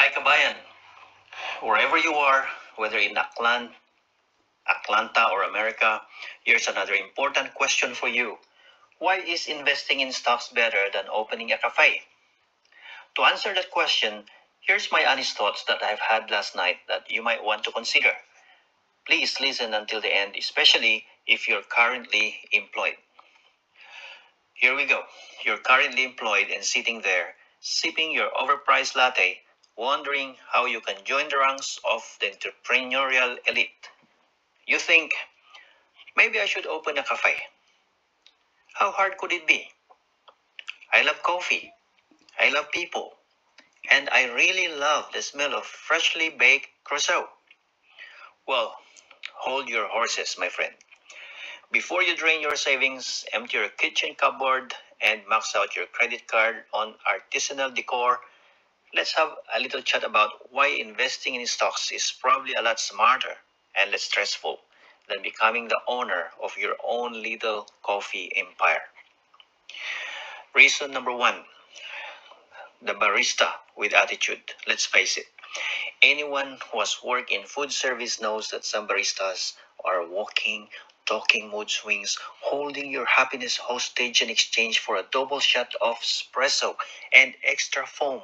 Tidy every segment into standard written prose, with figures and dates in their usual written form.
Hi, Kabayan. Wherever you are, whether in Atlanta or America, here's another important question for you. Why is investing in stocks better than opening a cafe? To answer that question, here's my honest thoughts that I've had last night that you might want to consider. Please listen until the end, especially if you're currently employed. Here we go. You're currently employed and sitting there, sipping your overpriced latte, wondering how you can join the ranks of the entrepreneurial elite. You think, maybe I should open a cafe. How hard could it be? I love coffee. I love people. And I really love the smell of freshly baked croissant. Well, hold your horses, my friend. Before you drain your savings, empty your kitchen cupboard, and max out your credit card on artisanal decor, let's have a little chat about why investing in stocks is probably a lot smarter and less stressful than becoming the owner of your own little coffee empire. Reason number one, the barista with attitude. Let's face it. Anyone who has worked in food service knows that some baristas are walking, talking mood swings, holding your happiness hostage in exchange for a double shot of espresso and extra foam.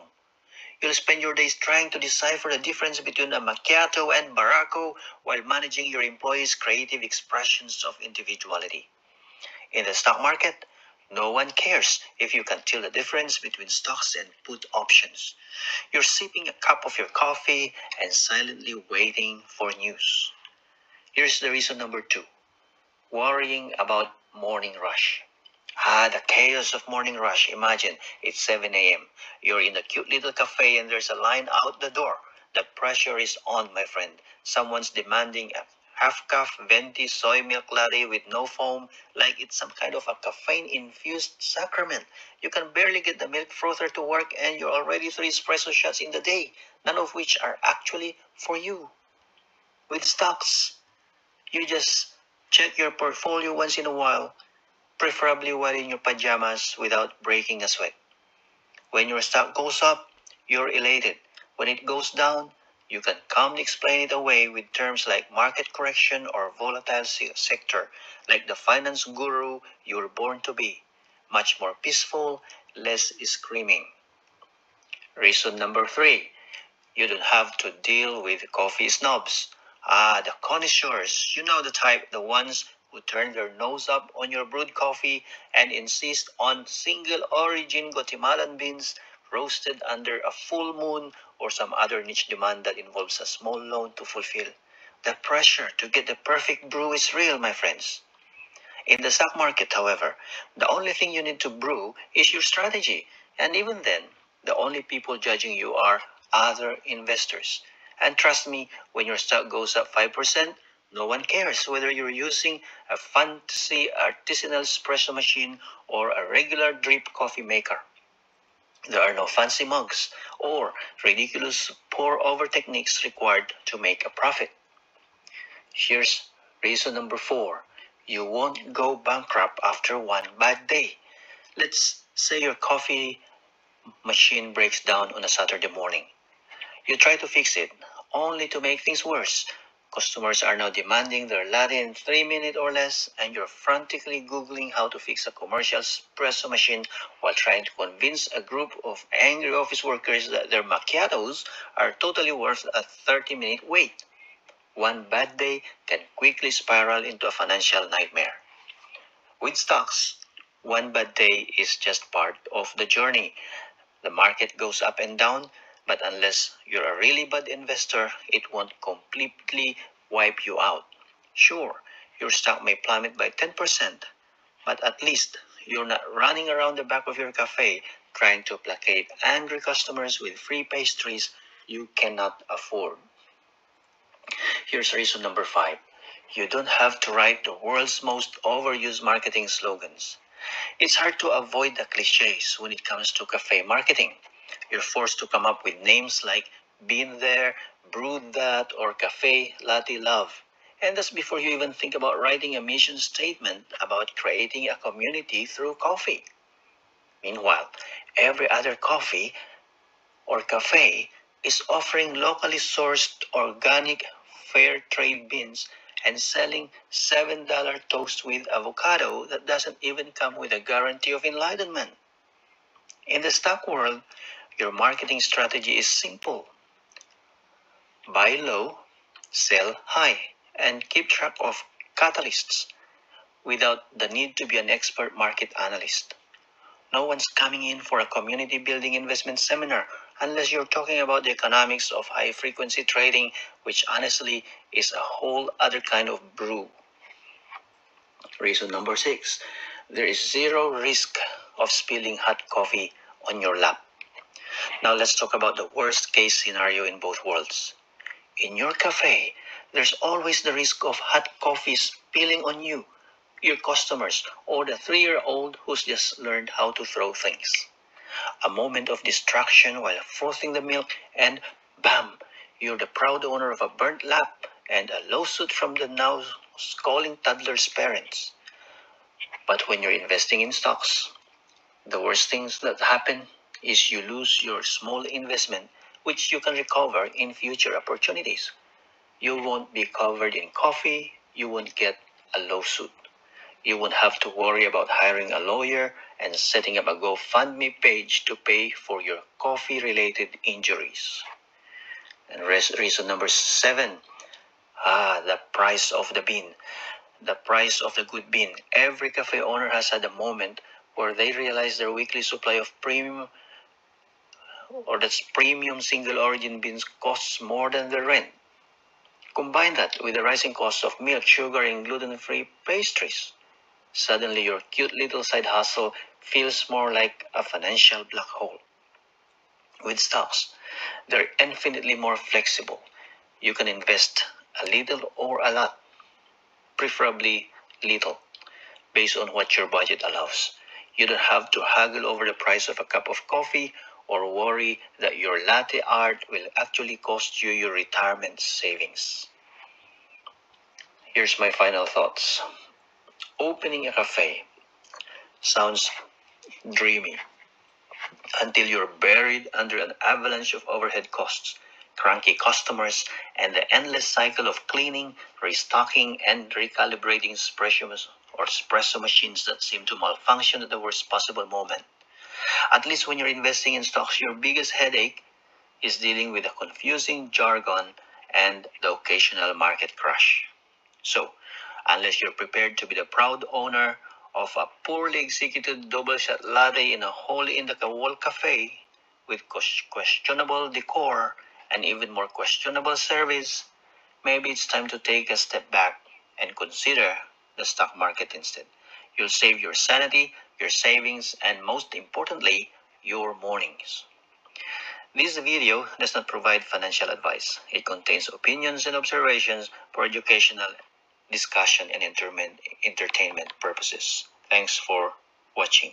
You'll spend your days trying to decipher the difference between a macchiato and baracco while managing your employees' creative expressions of individuality. In the stock market, no one cares if you can tell the difference between stocks and put options. You're sipping a cup of your coffee and silently waiting for news. Here's the reason number two, worrying about morning rush. The chaos of morning rush. Imagine it's 7 a.m. You're in a cute little cafe and there's a line out the door. The pressure is on, my friend. Someone's demanding a half-cup venti soy milk latte with no foam, like it's some kind of a caffeine-infused sacrament. You can barely get the milk frother to work and you're already 3 espresso shots in the day, none of which are actually for you. With stocks, you just check your portfolio once in a while, preferably while in your pajamas without breaking a sweat. When your stock goes up, you're elated. When it goes down, you can calmly explain it away with terms like market correction or volatile sector, like the finance guru you were born to be. Much more peaceful, less screaming. Reason number three, you don't have to deal with coffee snobs. The connoisseurs, you know the type, the ones who turn their nose up on your brewed coffee and insist on single origin Guatemalan beans roasted under a full moon or some other niche demand that involves a small loan to fulfill. The pressure to get the perfect brew is real, my friends. In the stock market, however, the only thing you need to brew is your strategy. And even then, the only people judging you are other investors. And trust me, when your stock goes up 5%, no one cares whether you're using a fancy artisanal espresso machine or a regular drip coffee maker. There are no fancy mugs or ridiculous pour-over techniques required to make a profit. Here's reason number four. You won't go bankrupt after one bad day. Let's say your coffee machine breaks down on a Saturday morning. You try to fix it, only to make things worse. Customers are now demanding their latte in 3 minutes or less, and you're frantically Googling how to fix a commercial espresso machine while trying to convince a group of angry office workers that their macchiatos are totally worth a 30-minute wait. One bad day can quickly spiral into a financial nightmare. With stocks, one bad day is just part of the journey. The market goes up and down, but unless you're a really bad investor, it won't completely wipe you out. Sure, your stock may plummet by 10%, but at least you're not running around the back of your cafe trying to placate angry customers with free pastries you cannot afford. Here's reason number five. You don't have to write the world's most overused marketing slogans. It's hard to avoid the cliches when it comes to cafe marketing. You're forced to come up with names like Been There, Brewed That, or Cafe Latte Love. And that's before you even think about writing a mission statement about creating a community through coffee. Meanwhile, every other coffee or cafe is offering locally sourced organic fair trade beans and selling $7 toast with avocado that doesn't even come with a guarantee of enlightenment. In the stock world, your marketing strategy is simple. Buy low, sell high, and keep track of catalysts without the need to be an expert market analyst. No one's coming in for a community building investment seminar unless you're talking about the economics of high frequency trading, which honestly is a whole other kind of brew. Reason number 6, there is zero risk of spilling hot coffee on your lap. Now let's talk about the worst case scenario in both worlds. In your cafe, there's always the risk of hot coffee spilling on you, your customers, or the 3-year-old who's just learned how to throw things. A moment of distraction while frothing the milk, and bam, you're the proud owner of a burnt lap and a lawsuit from the now scolding toddler's parents. But when you're investing in stocks, the worst things that happen is you lose your small investment, which you can recover in future opportunities. You won't be covered in coffee, you won't get a lawsuit. You won't have to worry about hiring a lawyer and setting up a GoFundMe page to pay for your coffee-related injuries. And reason number 7, the price of the bean. The price of the good bean. Every cafe owner has had a moment where they realize their weekly supply of premium single origin beans costs more than the rent. Combine that with the rising cost of milk, sugar, and gluten-free pastries. Suddenly, your cute little side hustle feels more like a financial black hole. With stocks, they're infinitely more flexible. You can invest a little or a lot, preferably little, based on what your budget allows. You don't have to haggle over the price of a cup of coffee or worry that your latte art will actually cost you your retirement savings. Here's my final thoughts. Opening a cafe sounds dreamy until you're buried under an avalanche of overhead costs, cranky customers, and the endless cycle of cleaning, restocking, and recalibrating espresso machines that seem to malfunction at the worst possible moment. At least when you're investing in stocks, your biggest headache is dealing with the confusing jargon and the occasional market crash. So, unless you're prepared to be the proud owner of a poorly executed double shot latte in a hole-in-the-wall cafe with questionable decor and even more questionable service, maybe it's time to take a step back and consider the stock market instead. You'll save your sanity, your savings, and most importantly, your mornings. This video does not provide financial advice. It contains opinions and observations for educational discussion and entertainment purposes. Thanks for watching.